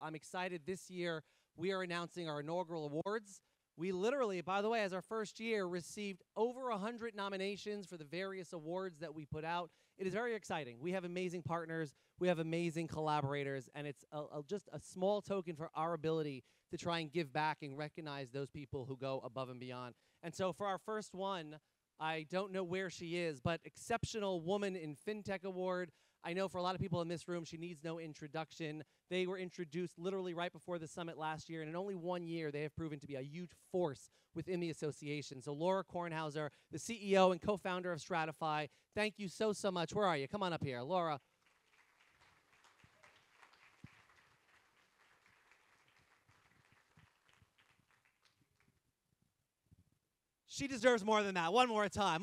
I'm excited this year we are announcing our inaugural awards. We literally, by the way, as our first year, received over 100 nominations for the various awards that we put out. It is very exciting. We have amazing partners, we have amazing collaborators, and it's just a small token for our ability to try and give back and recognize those people who go above and beyond. And so for our first one, I don't know where she is, but Exceptional Woman in FinTech Award. I know for a lot of people in this room, she needs no introduction. They were introduced literally right before the summit last year, and in only 1 year, they have proven to be a huge force within the association. So Laura Kornhauser, the CEO and co-founder of Stratify, thank you so much. Where are you? Come on up here. Laura. She deserves more than that. One more time.